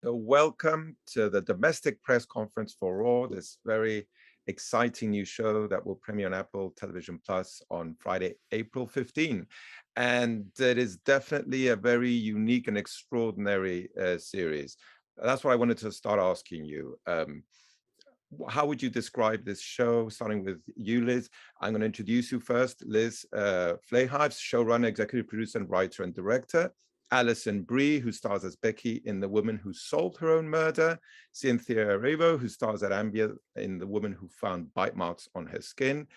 Welcome to the Domestic Press Conference for Raw, this very exciting new show that will premiere on Apple Television Plus on Friday, April 15. And it is definitely a very unique and extraordinary series. That's what I wanted to start asking you. How would you describe this show, starting with you, Liz? I'm going to introduce you first. Liz Flahives, showrunner, executive producer, and writer and director. Alison Brie, who stars as Becky in The Woman Who Solved Her Own Murder. Cynthia Erivo, who stars as Ambia in The Woman Who Found Bite Marks on Her Skin.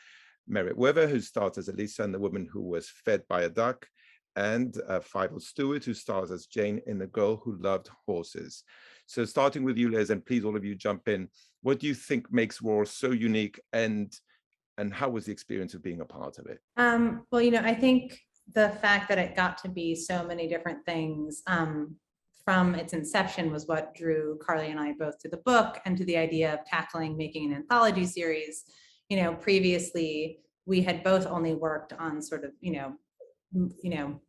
Merritt Weather, who stars as Elisa in The Woman Who Was Fed by a Duck. And Fievel Stewart, who stars as Jane in The Girl Who Loved Horses. So starting with you, Liz, and please all of you jump in. What do you think makes Raw so unique, and how was the experience of being a part of it? Well, I think the fact that it got to be so many different things from its inception was what drew Carly and I both to the book and to the idea of making an anthology series. Previously we had both only worked on sort of,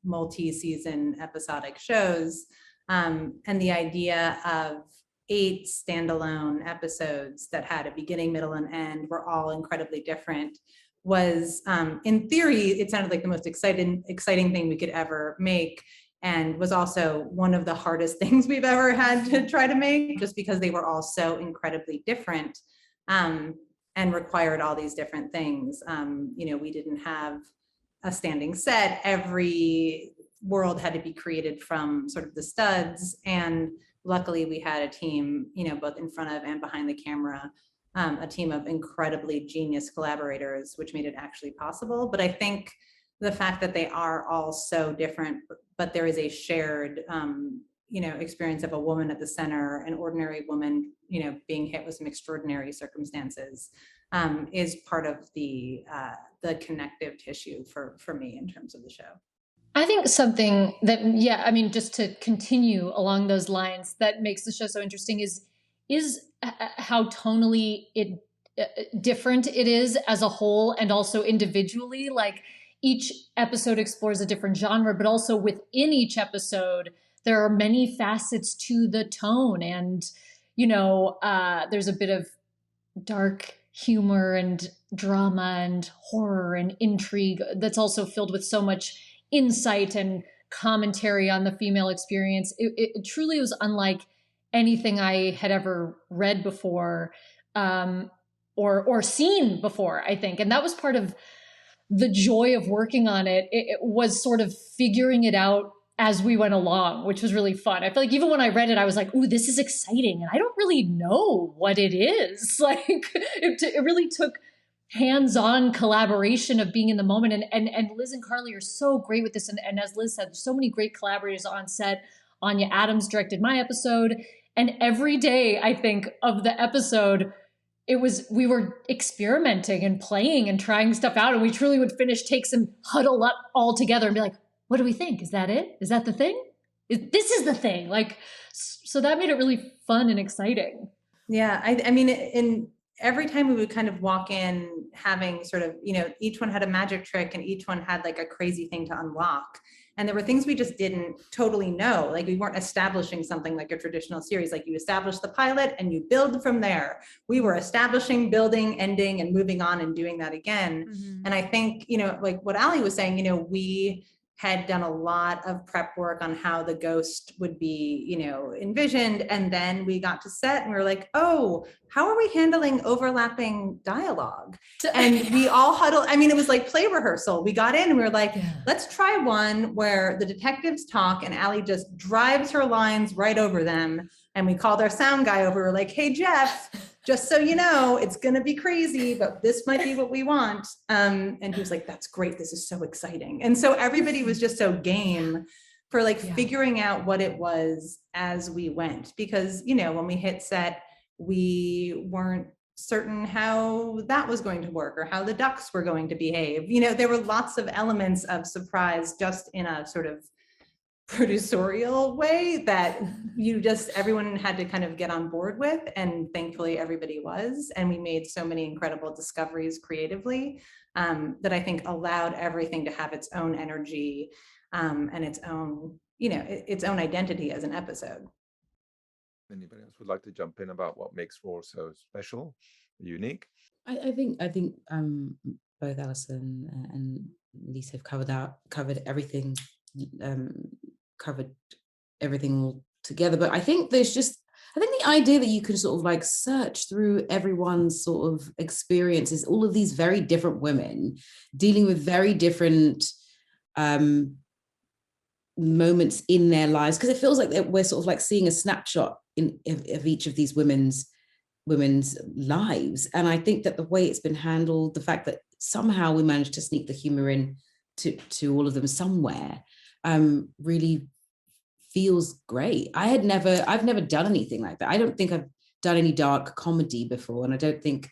multi-season episodic shows. And the idea of 8 standalone episodes that had a beginning, middle, and end were all incredibly different was, in theory, it sounded like the most exciting thing we could ever make, and was also one of the hardest things we've ever had to try to make, just because they were all so incredibly different and required all these different things. We didn't have a standing set. Every world had to be created from sort of the studs, and luckily we had a team, both in front of and behind the camera, a team of incredibly genius collaborators, which made it actually possible. But I think the fact that they are all so different, but there is a shared, experience of a woman at the center, an ordinary woman, being hit with some extraordinary circumstances, is part of the connective tissue for me in terms of the show. I think something that, just to continue along those lines, that makes the show so interesting is how tonally different it is as a whole, and also individually. Like, each episode explores a different genre, but also within each episode there are many facets to the tone, and there's a bit of dark humor and drama and horror and intrigue that's also filled with so much insight and commentary on the female experience. It truly was unlike anything I had ever read before, or seen before, I think. And that was part of the joy of working on it. It was sort of figuring it out as we went along, which was really fun. I feel like even when I read it, I was like, ooh, this is exciting. And I don't really know what it is. Like, it really took hands-on collaboration of being in the moment. And Liz and Carly are so great with this. And as Liz said, so many great collaborators on set. Anya Adams directed my episode. And every day, I think, of the episode, we were experimenting and playing and trying stuff out. And we truly would finish takes and huddle up all together and be like, what do we think? Is that it? Is that the thing? This is the thing. Like, so that made it really fun and exciting. Yeah, I mean, in every time we would kind of walk in having sort of, each one had a magic trick and each one had like a crazy thing to unlock. And there were things we just didn't totally know. Like, we weren't establishing something like a traditional series. Like, you establish the pilot and you build from there. We were establishing, building, ending, and moving on and doing that again. Mm-hmm. And I think, like what Ali was saying, we had done a lot of prep work on how the ghost would be, envisioned. And then we got to set and we were like, oh, how are we handling overlapping dialogue? And we all huddled. I mean, it was like play rehearsal. We got in and we were like, let's try one where the detectives talk and Ali just drives her lines right over them. And we called our sound guy over. We're like, hey, Jeff, just so you know, it's going to be crazy, but this might be what we want. And he was like, that's great. This is so exciting. And so everybody was just so game for figuring out what it was as we went. Because, when we hit set, we weren't certain how that was going to work or how the ducks were going to behave. There were lots of elements of surprise just in a sort of producerial way that everyone had to kind of get on board with, and thankfully everybody was, and we made so many incredible discoveries creatively that I think allowed everything to have its own energy and its own identity as an episode. Anybody else would like to jump in about what makes Raw so special, unique? I think both Alison and Lisa have covered everything, covered everything all together. But I think the idea that you can sort of like search through everyone's sort of experiences, all of these very different women dealing with very different moments in their lives, because it feels like we're sort of like seeing a snapshot of each of these women's lives. And I think that the way it's been handled, the fact that somehow we managed to sneak the humor in to all of them somewhere, really feels great. I've never done anything like that. I don't think I've done any dark comedy before, and I don't think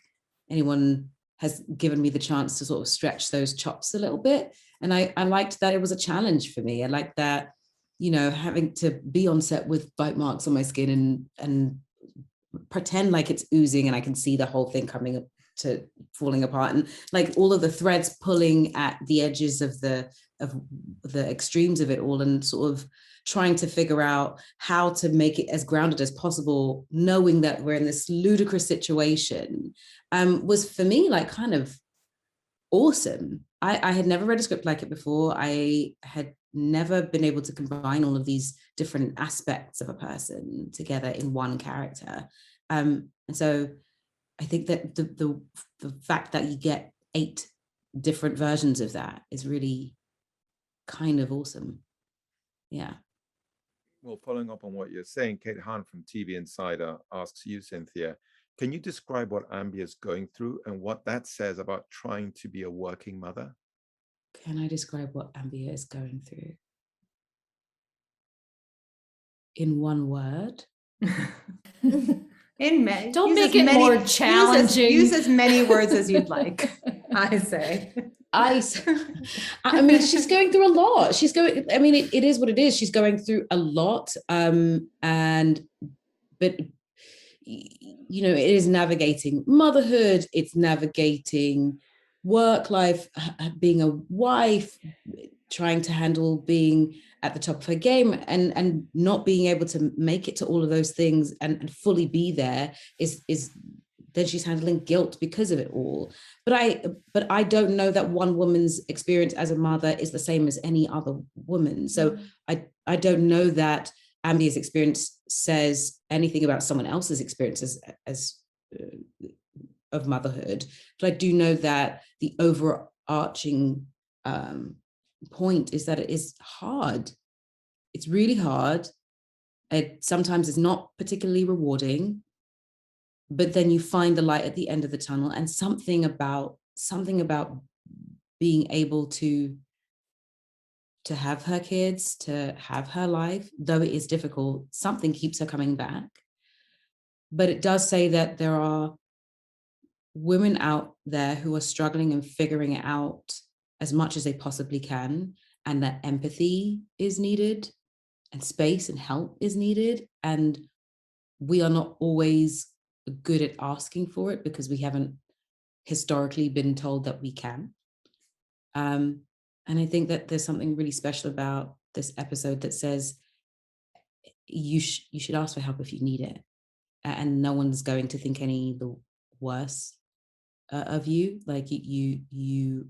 anyone has given me the chance to sort of stretch those chops a little bit. And I liked that it was a challenge for me. I liked that, having to be on set with bite marks on my skin and pretend like it's oozing and I can see the whole thing coming up to falling apart, and like all of the threads pulling at the edges of the extremes of it all, and sort of trying to figure out how to make it as grounded as possible, knowing that we're in this ludicrous situation, was for me like kind of awesome. I had never read a script like it before. I had never been able to combine all of these different aspects of a person together in one character. And so I think that the fact that you get 8 different versions of that is really kind of awesome. Yeah. Well, following up on what you're saying, Kate Hahn from TV Insider asks you, Cynthia, can you describe what Ambi is going through and what that says about trying to be a working mother? Can I describe what Ambi is going through? In one word? Don't make it more challenging. Use as many words as you'd like, I say. I mean, she's going through a lot. It is what it is. She's going through a lot. But it is navigating motherhood. It's navigating work life, being a wife, trying to handle being at the top of her game, and not being able to make it to all of those things and fully be there is then she's handling guilt because of it all. But I don't know that one woman's experience as a mother is the same as any other woman. So I don't know that Ambi's experience says anything about someone else's experiences of motherhood. But I do know that the overarching point is that it is hard. It's really hard. It sometimes is not particularly rewarding, but then you find the light at the end of the tunnel, and something about being able to have her kids, to have her life, though it is difficult, something keeps her coming back. But it does say that there are women out there who are struggling and figuring it out as much as they possibly can, and that empathy is needed and space and help is needed. And we are not always good at asking for it because we haven't historically been told that we can. And I think that there's something really special about this episode that says you should ask for help if you need it, and no one's going to think any the worse of you. Like you,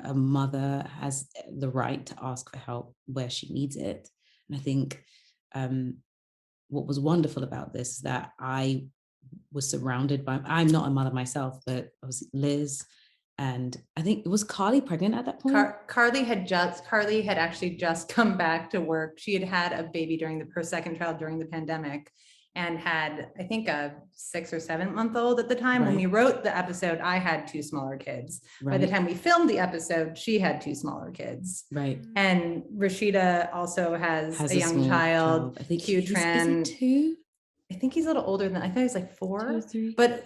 a mother has the right to ask for help where she needs it. And I think what was wonderful about this is that I was surrounded by, I'm not a mother myself, but I was Liz, and I think it was Carly pregnant at that point. Carly had actually just come back to work. She had had a baby during her second child during the pandemic, and had, I think, a 6 or 7 month old at the time. When we wrote the episode, I had 2 smaller kids. By the time we filmed the episode, she had 2 smaller kids. Right. And Rashida also has a young child. I think Q-Tran. Is it 2? I think he's a little older than, I thought he was like 4. 2 or 3. But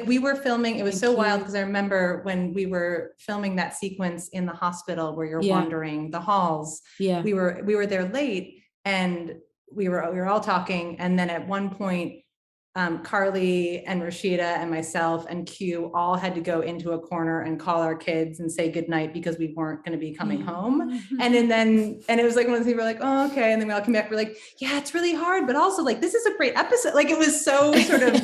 we were filming, it was so wild because I remember when we were filming that sequence in the hospital where you're wandering the halls. Yeah. We were there late, and we were all talking, and then at one point Carly and Rashida and myself and Q all had to go into a corner and call our kids and say goodnight because we weren't going to be coming home. And it was like one of the things we're like, oh, okay. And then we all came back. We're like, yeah, it's really hard, but also like, this is a great episode. Like it was so sort of,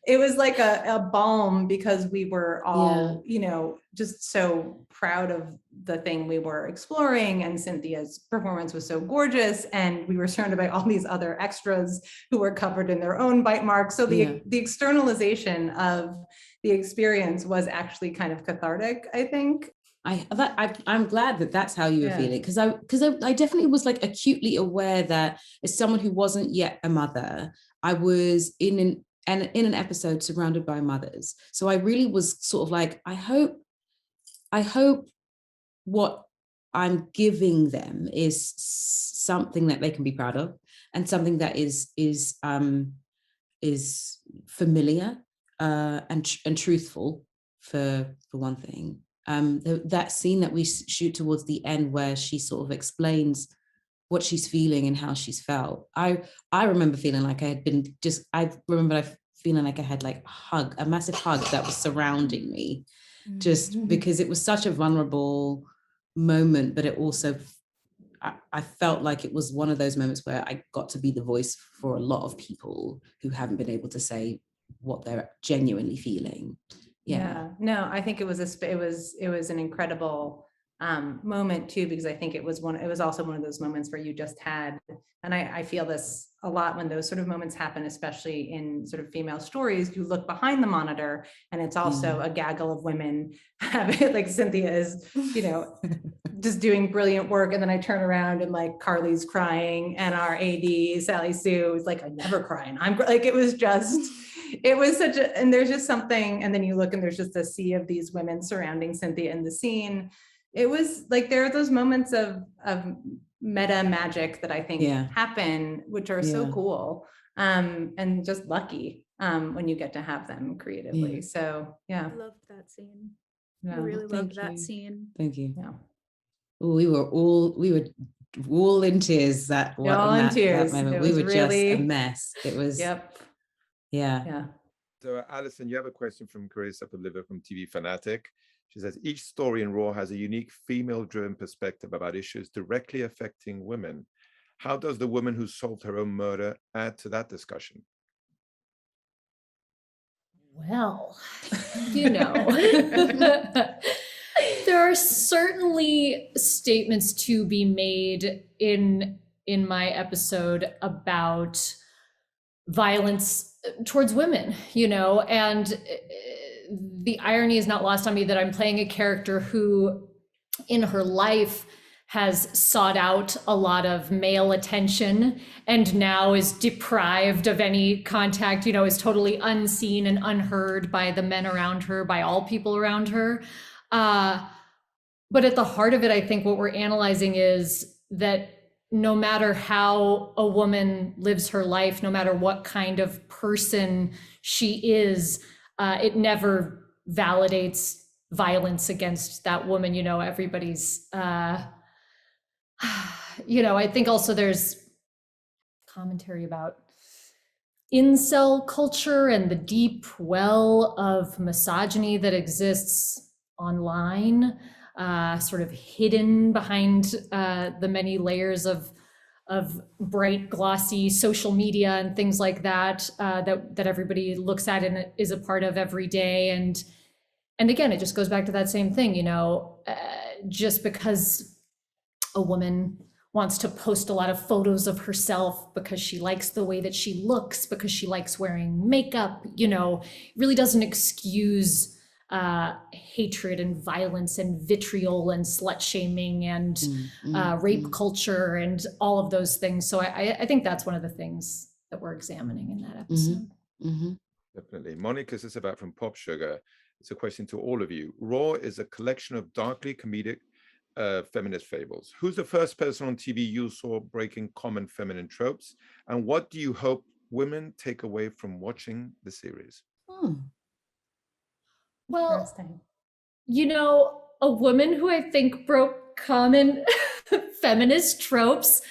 it was like a balm because we were all, you know, just so proud of the thing we were exploring, and Cynthia's performance was so gorgeous, and we were surrounded by all these other extras who were covered in their own bite marks. So the externalization of the experience was actually kind of cathartic, I think. I'm glad that that's how you were feeling, because I definitely was like acutely aware that as someone who wasn't yet a mother, I was in an episode surrounded by mothers. So I really was sort of like, I hope what I'm giving them is something that they can be proud of, and something that is familiar and truthful for one thing. That scene that we shoot towards the end, where she sort of explains what she's feeling and how she's felt. I remember feeling like I had been feeling like I had like a massive hug that was surrounding me, just because it was such a vulnerable moment, but it also, I felt like it was one of those moments where I got to be the voice for a lot of people who haven't been able to say what they're genuinely feeling. No, I think it was an incredible moment too, because I think it was also one of those moments where you just had, and I feel this a lot when those sort of moments happen, especially in sort of female stories. You look behind the monitor and it's also a gaggle of women having, like Cynthia is, you know, just doing brilliant work, and then I turn around and like Carly's crying, and our AD Sally Sue is like, I never cry, and I'm like, it was such a, and there's just something, and then you look and there's just a sea of these women surrounding Cynthia in the scene. It was like, there are those moments of meta magic that I think happen, which are so cool, and just lucky when you get to have them creatively. So I loved that scene. Yeah. I really loved that scene. Thank you. Yeah. We were all in tears that moment. We were really just a mess. It was yeah. So Alison, you have a question from Carissa Liver from TV Fanatic. She says, each story in Raw has a unique female-driven perspective about issues directly affecting women. How does the woman who solved her own murder add to that discussion? Well, you know, there are certainly statements to be made in my episode about violence towards women, you know, and the irony is not lost on me that I'm playing a character who in her life has sought out a lot of male attention and now is deprived of any contact, you know, is totally unseen and unheard by the men around her, by all people around her. But at the heart of it, I think what we're analyzing is that no matter how a woman lives her life, no matter what kind of person she is, it never validates violence against that woman. You know, everybody's, you know, I think also there's commentary about incel culture and the deep well of misogyny that exists online, sort of hidden behind the many layers of bright, glossy social media and things like that, that everybody looks at and is a part of every day. And again, it just goes back to that same thing, you know, just because a woman wants to post a lot of photos of herself because she likes the way that she looks, because she likes wearing makeup, you know, really doesn't excuse hatred and violence and vitriol and slut shaming and rape culture and all of those things. So I think that's one of the things that we're examining in that episode. Definitely. Monica Sisabat from Pop Sugar. It's a question to all of you. Raw is a collection of darkly comedic feminist fables. Who's the first person on TV you saw breaking common feminine tropes? And what do you hope women take away from watching the series? Well, you know, a woman who I think broke common feminist tropes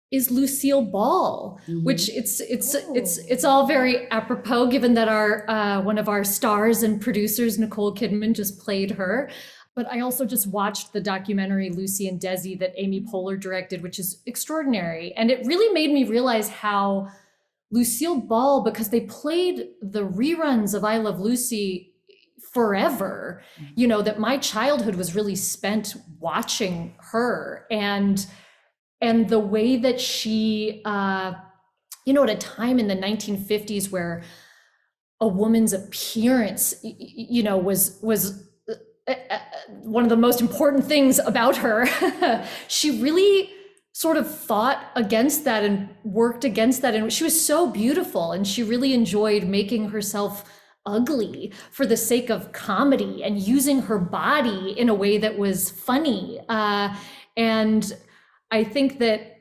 is Lucille Ball, which it's all very apropos given that our one of our stars and producers, Nicole Kidman, just played her. But I also just watched the documentary Lucy and Desi that Amy Poehler directed, which is extraordinary. And it really made me realize how Lucille Ball, because they played the reruns of I Love Lucy forever, you know, that my childhood was really spent watching her. And the way that she, you know, at a time in the 1950s where a woman's appearance, you know, was one of the most important things about her, she really sort of fought against that and worked against that. And she was so beautiful, and she really enjoyed making herself ugly for the sake of comedy and using her body in a way that was funny. And I think that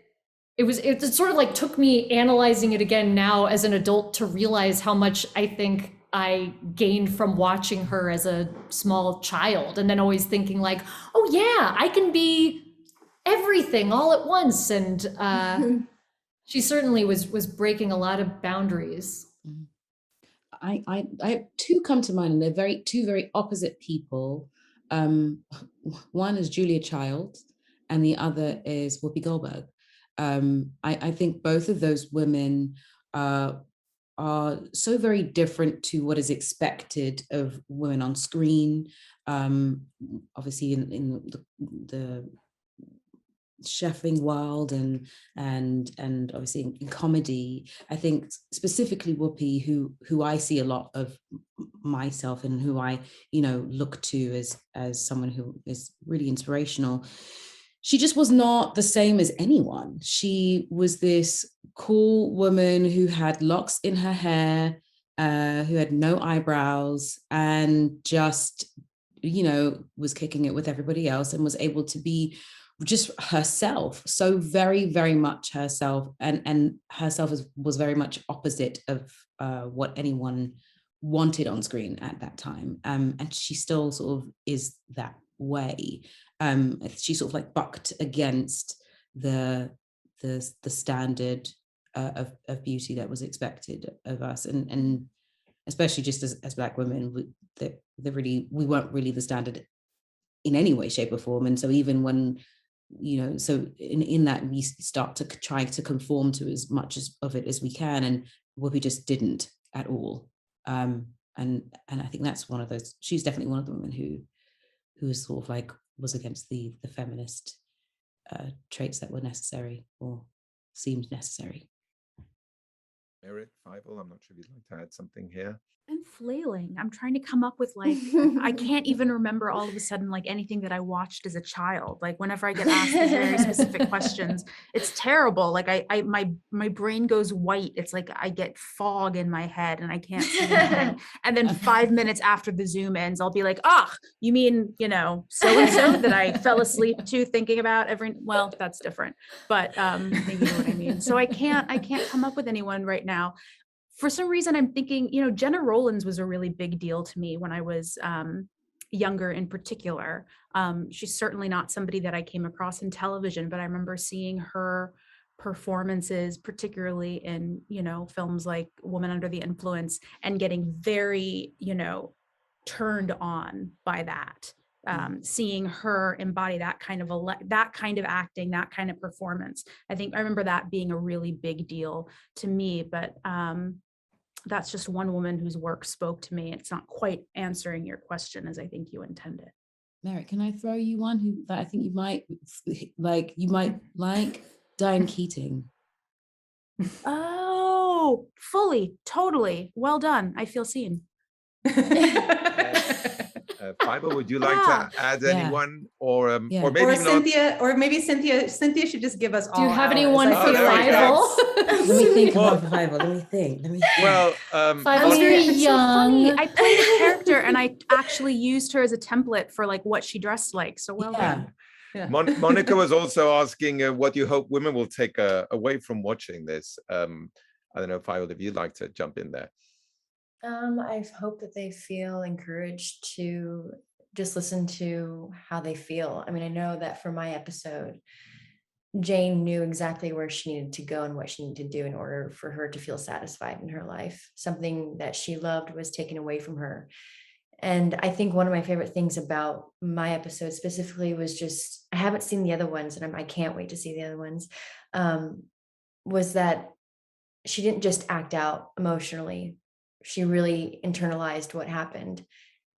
it sort of like took me analyzing it again now as an adult to realize how much I think I gained from watching her as a small child, and then always thinking like, oh yeah, I can be everything all at once. And she certainly was breaking a lot of boundaries. I have two come to mind, and they're two very opposite people. One is Julia Childs, and the other is Whoopi Goldberg. I think both of those women are so very different to what is expected of women on screen. Obviously, in the chefing world and obviously in comedy, I think specifically Whoopi, who I see a lot of myself and who I, you know, look to as someone who is really inspirational. She just was not the same as anyone. She was this cool woman who had locks in her hair, who had no eyebrows, and just, you know, was kicking it with everybody else and was able to be just herself, so very, very much herself, and herself was very much opposite of what anyone wanted on screen at that time. And she still sort of is that way. She sort of like bucked against the standard of beauty that was expected of us, and especially just as Black women, we weren't really the standard in any way, shape, or form. And so even when, you know, so in that we start to try to conform to as much of it as we can, and Whoopi just didn't at all. And I think that's one of those. She's definitely one of the women who is sort of like was against the feminist traits that were necessary or seemed necessary. Merit, Fievel, I'm not sure if you'd like to add something here. I'm flailing. I'm trying to come up with like, I can't even remember all of a sudden like anything that I watched as a child. Like whenever I get asked these very specific questions, it's terrible. Like my brain goes white. It's like I get fog in my head and I can't see anything. And then 5 minutes after the Zoom ends, I'll be like, oh, you mean, you know, so-and-so that I fell asleep to thinking about well, that's different, but you know what I mean? So I can't come up with anyone right now. For some reason, I'm thinking, you know, Jenna Rollins was a really big deal to me when I was younger in particular. She's certainly not somebody that I came across in television, but I remember seeing her performances, particularly in, you know, films like Woman Under the Influence, and getting very, you know, turned on by that. Seeing her embody that kind of acting, that kind of performance. I remember that being a really big deal to me, but that's just one woman whose work spoke to me. It's not quite answering your question as I think you intended. Merritt, can I throw you one that I think you might like? You might like Diane Keating. Oh, fully, totally. Well done. I feel seen. Fievel, would you like to add anyone, or maybe or Cynthia? Cynthia should just give us all. Do you have anyone for Fievel? Let me think about Fievel. Let me think. Well, Fievel's very young. So I played a character, and I actually used her as a template for like what she dressed like. So well done. Yeah. Monica was also asking what you hope women will take away from watching this. I don't know, Fievel, if you'd like to jump in there. I hope that they feel encouraged to just listen to how they feel. I mean, I know that for my episode, Jane knew exactly where she needed to go and what she needed to do in order for her to feel satisfied in her life. Something that she loved was taken away from her. And I think one of my favorite things about my episode specifically was just, I haven't seen the other ones, and I can't wait to see the other ones, was that she didn't just act out emotionally. She really internalized what happened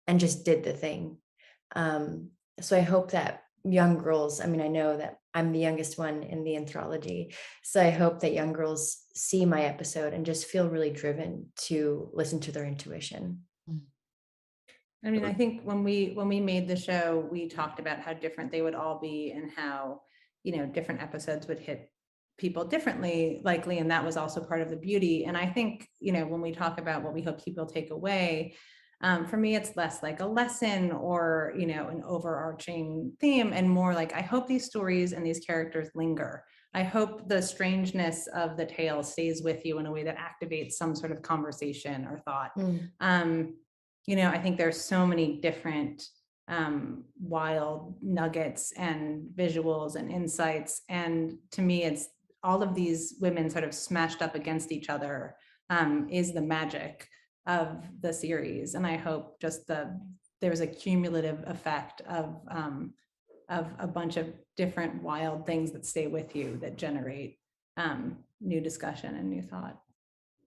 and just did the thing. So I hope that young girls, I mean, I know that I'm the youngest one in the anthology, so I hope that young girls see my episode and just feel really driven to listen to their intuition. I mean, I think when we made the show, we talked about how different they would all be and how, different episodes would hit people differently, likely, and that was also part of the beauty. And I think, when we talk about what we hope people take away, for me, it's less like a lesson or, an overarching theme, and more like, I hope these stories and these characters linger. I hope the strangeness of the tale stays with you in a way that activates some sort of conversation or thought. I think there's so many different wild nuggets and visuals and insights. And to me, it's all of these women sort of smashed up against each other is the magic of the series. And I hope just there's a cumulative effect of a bunch of different wild things that stay with you that generate new discussion and new thought.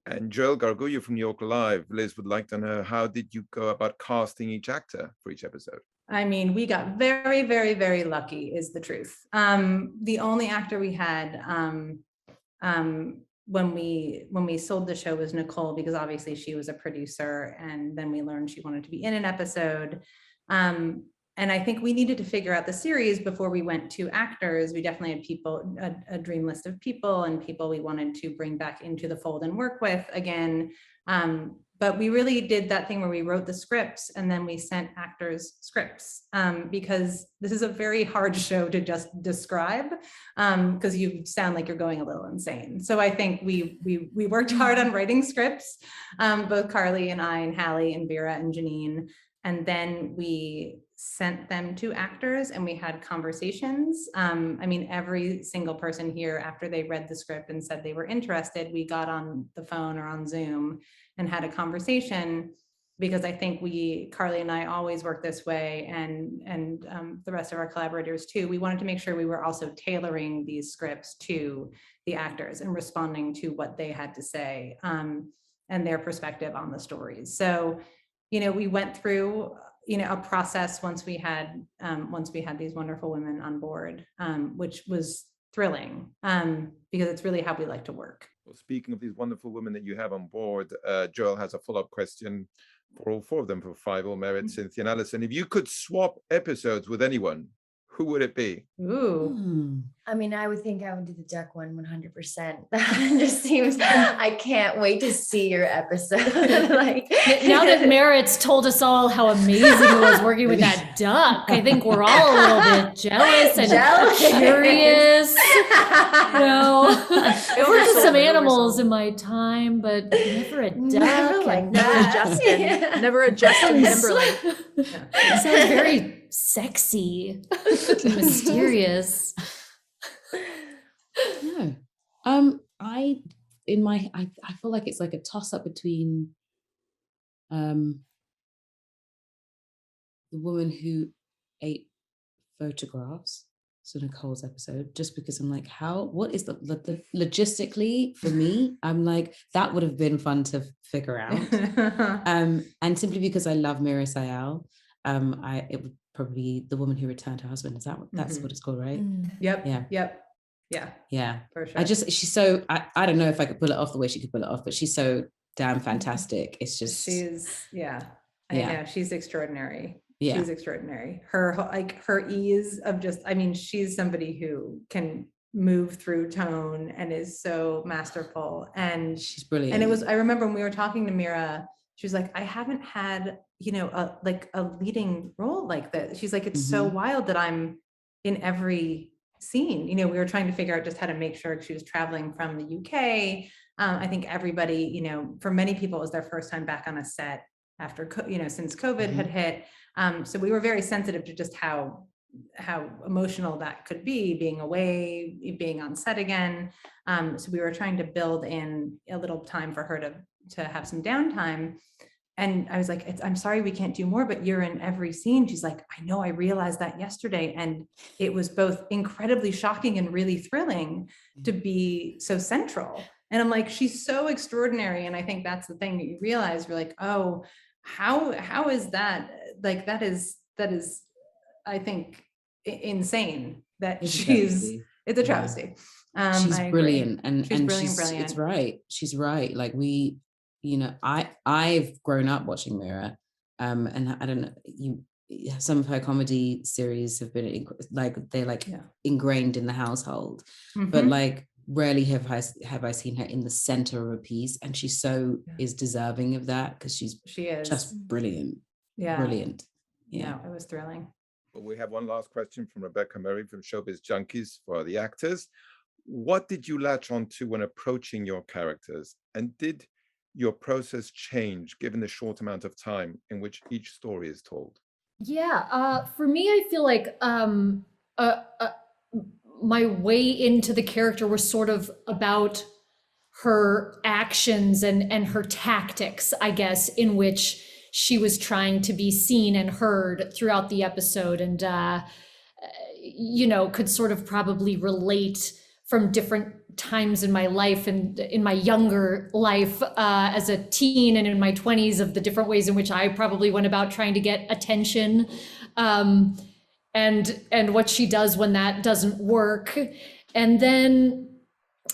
And Joel Gargullo from New York Live, Liz would like to know, how did you go about casting each actor for each episode? I mean, we got very, very, very lucky is the truth. The only actor we had when we sold the show was Nicole, because obviously she was a producer, and then we learned she wanted to be in an episode. And I think we needed to figure out the series before we went to actors. We definitely had people, a dream list of people and people we wanted to bring back into the fold and work with again. But we really did that thing where we wrote the scripts and then we sent actors scripts, because this is a very hard show to just describe, because you sound like you're going a little insane. So I think we worked hard on writing scripts, both Carly and I and Hallie and Vera and Janine. And then we sent them to actors and we had conversations. I mean, every single person here, after they read the script and said they were interested, we got on the phone or on Zoom and had a conversation, because I think Carly and I always work this way, and the rest of our collaborators too. We wanted to make sure we were also tailoring these scripts to the actors and responding to what they had to say and their perspective on the stories. So, we went through, a process once we had these wonderful women on board, which was thrilling, because it's really how we like to work. Well, speaking of these wonderful women that you have on board, Joel has a follow-up question for all four of them, for Fievel, Merritt, Cynthia, and Alison. If you could swap episodes with anyone, who would it be? Ooh. I mean, I would think I would do the duck one 100%. That just seems, I can't wait to see your episode. Now that Merritt's told us all how amazing it was working with that duck, I think we're all a little bit jealous and curious. I've worked with some animals in my time, but never a duck. Never like that. Never a Justin Timberlake. It sounds very sexy, mysterious. No, I feel like it's like a toss up between the woman who ate photographs, so Nicole's episode, just because I'm like, what is the logistically for me, I'm like, that would have been fun to figure out. And simply because I love Mira Sayal, it would probably be the woman who returned her husband. Is that's what it's called, right? Yep. Yeah, for sure. She's so, I don't know if I could pull it off the way she could pull it off, but she's so damn fantastic. It's just, I know, she's extraordinary. Yeah. She's extraordinary. Her ease of just, I mean, she's somebody who can move through tone and is so masterful. And she's brilliant. And I remember when we were talking to Mira, she was like, I haven't had, a leading role like this. She's like, it's so wild that I'm in every scene. We were trying to figure out just how to make sure, she was traveling from the UK. I think everybody, for many people, it was their first time back on a set after, since COVID had hit. So we were very sensitive to just how emotional that could be, being away, being on set again. So we were trying to build in a little time for her to have some downtime. And I was like, I'm sorry, we can't do more, but you're in every scene. She's like, I know, I realized that yesterday. And it was both incredibly shocking and really thrilling to be so central. And I'm like, she's so extraordinary. And I think that's the thing that you realize. You're like, oh, how is that? Like, that is, I think, insane that It's a she's, travesty. it's a Yeah. travesty. She's I agree. brilliant, and She's brilliant, it's brilliant. right. She's right. Like I've grown up watching Mirror, and I don't know, some of her comedy series have been ingrained in the household, but like rarely have I seen her in the center of a piece, and she is deserving of that, because she is just brilliant. Yeah, brilliant. Yeah, it was thrilling. Well, we have one last question from Rebecca Murray from Showbiz Junkies for the actors. What did you latch on to when approaching your characters? And did your process change given the short amount of time in which each story is told? Yeah, for me, I feel like my way into the character was sort of about her actions and her tactics, I guess, in which she was trying to be seen and heard throughout the episode, and could sort of probably relate from different times in my life and in my younger life as a teen and in my 20s, of the different ways in which I probably went about trying to get attention, and what she does when that doesn't work. And then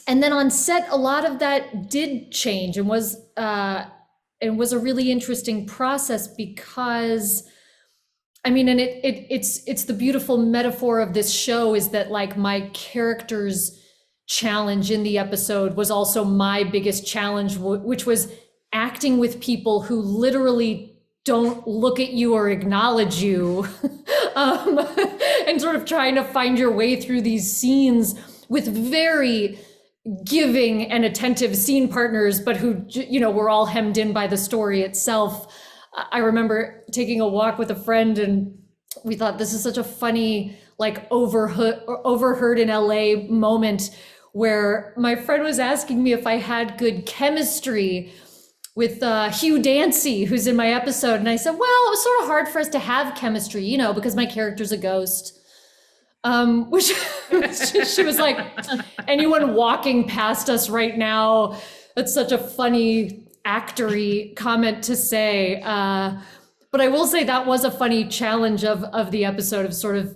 on set, a lot of that did change, and was a really interesting process, because I mean, and it's the beautiful metaphor of this show, is that like my character's challenge in the episode was also my biggest challenge, which was acting with people who literally don't look at you or acknowledge you, and sort of trying to find your way through these scenes with very giving and attentive scene partners, but who, were all hemmed in by the story itself. I remember taking a walk with a friend, and we thought, this is such a funny, like overheard in LA moment, where my friend was asking me if I had good chemistry with Hugh Dancy, who's in my episode. And I said, well, it was sort of hard for us to have chemistry, because my character's a ghost. Which she was like, anyone walking past us right now, that's such a funny actory comment to say. But I will say that was a funny challenge of the episode, of sort of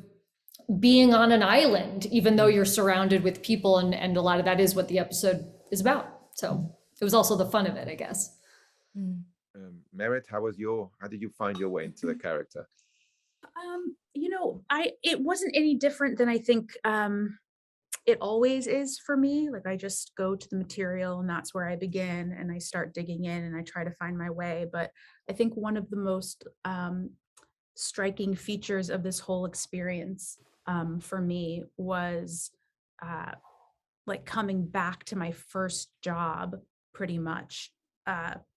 being on an island, even though you're surrounded with people, and a lot of that is what the episode is about. So it was also the fun of it, I guess. Merit, how did you find your way into the character? It wasn't any different than I think it always is for me. Like, I just go to the material, and that's where I begin, and I start digging in, and I try to find my way. But I think one of the most striking features of this whole experience for me was like coming back to my first job, pretty much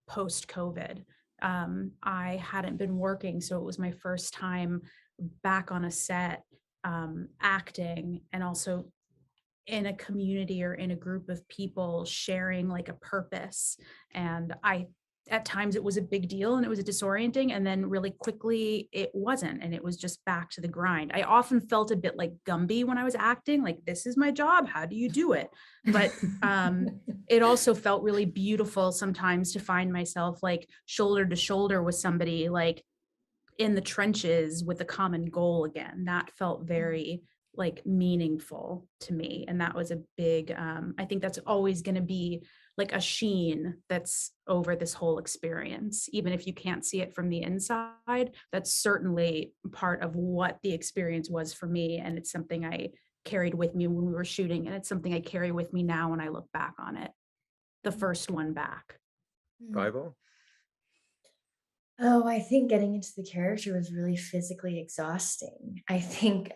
post-COVID. I hadn't been working, so it was my first time back on a set, acting, and also in a community or in a group of people sharing like a purpose. And at times it was a big deal, and it was disorienting, and then really quickly it wasn't, and it was just back to the grind. I often felt a bit like Gumby when I was acting, like, this is my job, how do you do it? But it also felt really beautiful sometimes to find myself like shoulder to shoulder with somebody, like in the trenches with a common goal again. That felt very like meaningful to me. And that was a big, I think that's always going to be like a sheen that's over this whole experience. Even if you can't see it from the inside, that's certainly part of what the experience was for me. And it's something I carried with me when we were shooting. And it's something I carry with me now when I look back on it. The first one back. Bible? Oh, I think getting into the character was really physically exhausting. I think,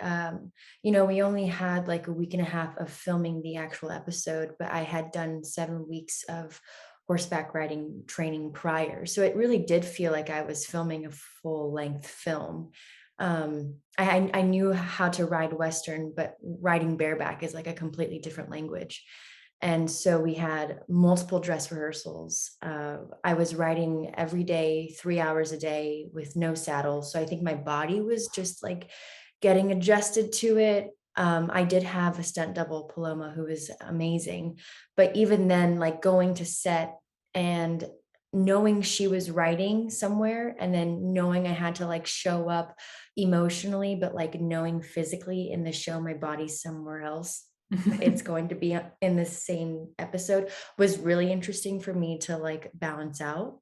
we only had like a week and a half of filming the actual episode, but I had done 7 weeks of horseback riding training prior. So it really did feel like I was filming a full length film. I knew how to ride Western, but riding bareback is like a completely different language. And so we had multiple dress rehearsals. I was riding every day, 3 hours a day with no saddle. So I think my body was just like getting adjusted to it. I did have a stunt double, Paloma, who was amazing. But even then, like going to set and knowing she was writing somewhere, and then knowing I had to like show up emotionally, but like knowing physically in the show my body's somewhere else, it's going to be in the same episode, was really interesting for me to like balance out.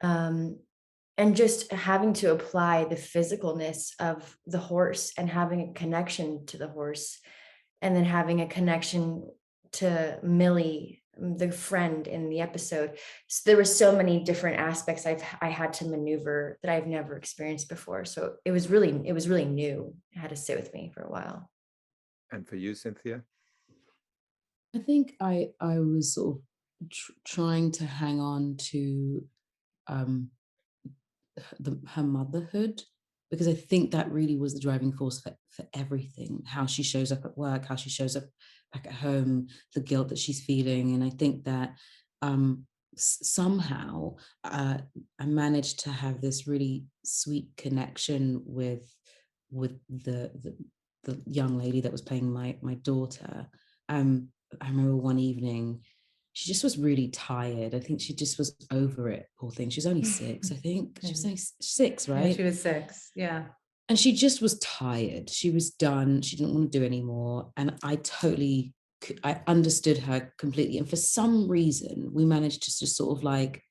And just having to apply the physicalness of the horse and having a connection to the horse, and then having a connection to Millie, the friend in the episode. So there were so many different aspects I had to maneuver that I've never experienced before. So it was really new. It had to sit with me for a while. And for you, Cynthia? I think I was sort of trying to hang on to her motherhood, because I think that really was the driving force for everything. How she shows up at work, how she shows up back at home, the guilt that she's feeling. And I think that somehow I managed to have this really sweet connection with the young lady that was playing my daughter. I remember one evening, she just was really tired. I think she just was over it, poor thing. She was only 6, I think. She was only 6, right? Yeah, she was 6, yeah. And she just was tired. She was done. She didn't want to do anymore. And I understood her completely. And for some reason, we managed to just sort of like,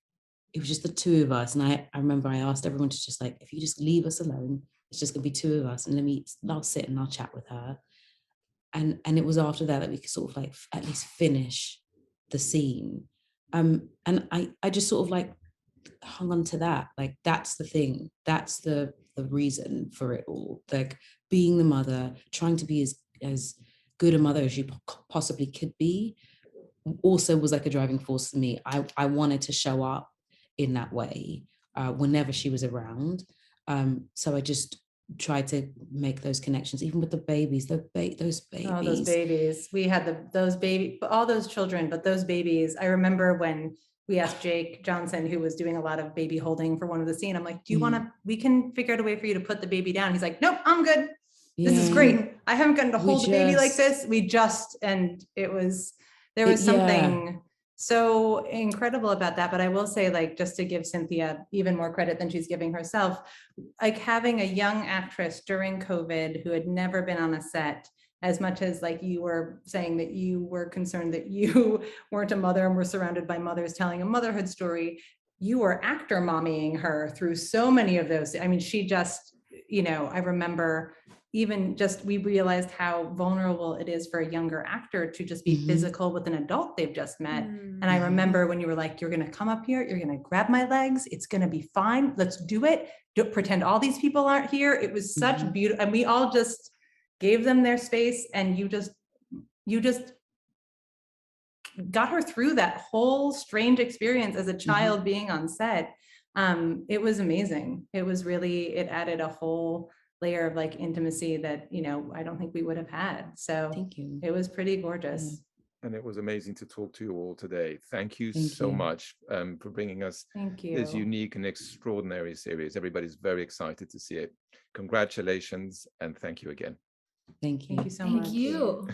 it was just the two of us. And I remember I asked everyone to just like, if you just leave us alone, it's just gonna be 2 of us, and I'll sit and I'll chat with her. And it was after that we could sort of like at least finish the scene. And I just sort of like hung on to that. Like, that's the thing. That's the reason for it all. Like, being the mother, trying to be as good a mother as you possibly could be, also was like a driving force for me. I wanted to show up in that way whenever she was around. So I just try to make those connections, even with the babies, those babies. Oh, those babies. We had all those children, but those babies. I remember when we asked Jake Johnson, who was doing a lot of baby holding for one of the scene. I'm like, do you want to, we can figure out a way for you to put the baby down. He's like, nope, I'm good. This is great. I haven't gotten to hold the baby like this. And there was something so incredible about that. But I will say, like, just to give Cynthia even more credit than she's giving herself, like having a young actress during COVID who had never been on a set, as much as like you were saying that you were concerned that you weren't a mother and were surrounded by mothers telling a motherhood story, you were actor mommying her through so many of those. I mean, she just, I remember even just, we realized how vulnerable it is for a younger actor to just be physical with an adult they've just met. And I remember when you were like, you're going to come up here, you're going to grab my legs, it's going to be fine, let's do it. Don't pretend all these people aren't here. It was such beautiful, and we all just gave them their space, and you just got her through that whole strange experience as a child being on set. It was amazing. It was really, it added a whole layer of like intimacy that, I don't think we would have had. So thank you. It was pretty gorgeous. Yeah. And it was amazing to talk to you all today. Thank you so much for bringing us this unique and extraordinary series. Everybody's very excited to see it. Congratulations, and thank you again. Thank you. Thank you so much. Thank you.